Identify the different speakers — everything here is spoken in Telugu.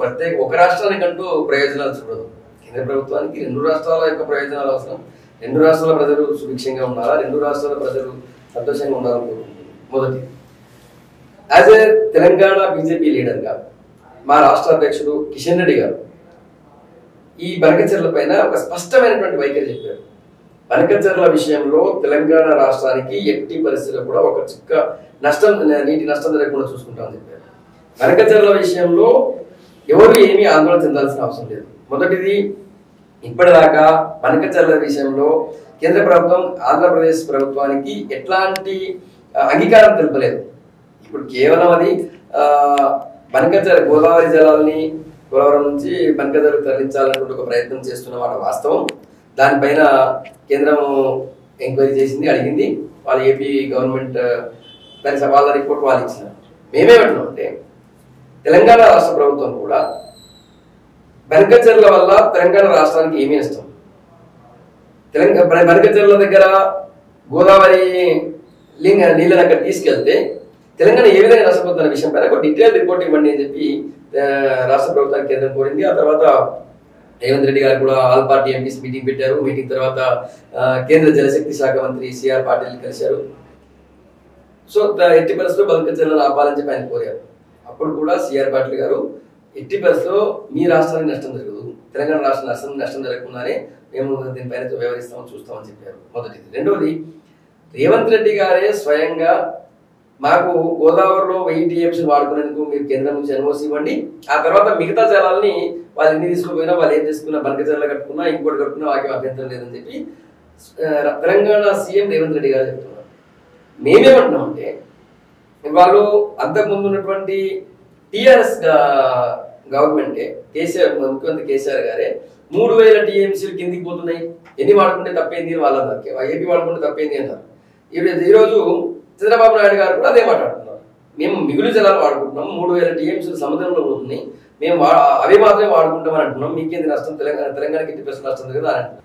Speaker 1: ప్రత్యేక ఒక రాష్ట్రానికంటూ ప్రయోజనాలు చూడదు. కేంద్ర ప్రభుత్వానికి రెండు రాష్ట్రాల యొక్క ప్రయోజనాలు అవసరం. రెండు రాష్ట్రాల ప్రజలు సుభిక్షంగా ఉండాలా, రెండు రాష్ట్రాల ప్రజలు సంతోషంగా ఉండాలని కోరుకుంటుంది. మొదటి, యాజ్ ఏ తెలంగాణ బీజేపీ లీడర్గా మా రాష్ట్ర అధ్యక్షుడు కిషన్ రెడ్డి గారు ఈ బనకచెర్ల పైన ఒక స్పష్టమైనటువంటి వైఖరి చెప్పారు. బనకచెర్ల విషయంలో తెలంగాణ రాష్ట్రానికి ఎట్టి పరిస్థితుల్లో కూడా ఒక చుక్క నష్టం, నీటి నష్టం జరగకుండా చూసుకుంటామని చెప్పారు. బనకచెర్ల విషయంలో ఎవరు ఏమీ ఆందోళన చెందాల్సిన అవసరం లేదు. మొదటిది, ఇప్పటిదాకా బనకచెర్ల విషయంలో కేంద్ర ప్రభుత్వం ఆంధ్రప్రదేశ్ ప్రభుత్వానికి ఎట్లాంటి అంగీకారం తెలుపలేదు. ఇప్పుడు కేవలం అది బనకచెర్ల గోదావరి జలాలని పోలవరం నుంచి బనకచెర్లకు తరలించాలనుకుంటే ఒక ప్రయత్నం చేస్తున్న మాట వాస్తవం. దానిపైన కేంద్రం ఎంక్వైరీ చేసింది, అడిగింది. వాళ్ళ ఏపీ గవర్నమెంట్ దాని వాళ్ళ రిపోర్ట్ వాళ్ళు ఇచ్చినారు. మేమేమంటున్నాం అంటే తెలంగాణ రాష్ట్ర ప్రభుత్వం కూడా బనకచెర్ల వల్ల తెలంగాణ రాష్ట్రానికి ఏమీ నష్టం, బనకచెర్ల దగ్గర గోదావరి నీళ్ళని అక్కడ తీసుకెళ్తే తెలంగాణ ఏ విధంగా నష్టపోతున్న విషయం పైన ఒక డీటెయిల్ రిపోర్ట్ ఇవ్వండి అని చెప్పి రాష్ట్ర ప్రభుత్వానికి కేంద్రం కోరింది. ఆ తర్వాత రేవంత్ రెడ్డి గారు కూడా ఆల్ పార్టీ ఎంపీస్ మీటింగ్ పెట్టారు. మీటింగ్ తర్వాత కేంద్ర జలశక్తి శాఖ మంత్రి సిఆర్ పాటిల్ కలిశారు. సో ఎట్టి పరిస్థితుల్లో బనకచెర్లను ఆపాలని చెప్పి ఆయన కోరారు. అప్పుడు కూడా సిఆర్ పాటిల్ గారు ఎట్టి పరిస్థితుల్లో మీ రాష్ట్రానికి నష్టం జరగదు, తెలంగాణ రాష్ట్ర నష్టం జరగకుండానే మేము దీనిపైన వ్యవహరిస్తామని చూస్తామని చెప్పారు. మొదటిది. రెండవది, రేవంత్ రెడ్డి గారే స్వయంగా మాకు గోదావరిలో 1000 TMC వాడుకునేందుకు మీరు కేంద్రం నుంచి ఎన్ఓసి ఇవ్వండి, ఆ తర్వాత మిగతా జలాల్ని వాళ్ళు ఎన్ని తీసుకుపోయినా వాళ్ళు ఏం చేసుకున్నా బనకచెర్ల కట్టుకున్నా ఇంకోటి కట్టుకున్నా వాకి అభ్యంతరం లేదని చెప్పి తెలంగాణ సీఎం రేవంత్ రెడ్డి గారు చెప్తున్నారు. మేమేమంటున్నామంటే వాళ్ళు అంతకుముందు ఉన్నటువంటి టీఆర్ఎస్ గవర్నమెంటే కేసీఆర్, ముఖ్యమంత్రి కేసీఆర్ గారే 3000 TMC కిందికి పోతున్నాయి, ఎన్ని వాడుకుంటే తప్పేంది అని వాళ్ళు అన్నారు, ఏపీ వాడుకుంటే తప్పేంది అన్నారు. ఈరోజు చంద్రబాబు నాయుడు గారు కూడా అదే మాట్లాడుతున్నారు. మేము మిగులు జలాలు వాడుకుంటున్నాం, 3000 TMC సముద్రంలో పోతున్నాయి, మేము అవి మాత్రమే వాడుకుంటామని అంటున్నాం, మీకేంది నష్టం, తెలంగాణకి 80% నష్టం కదా అని అంటున్నాం.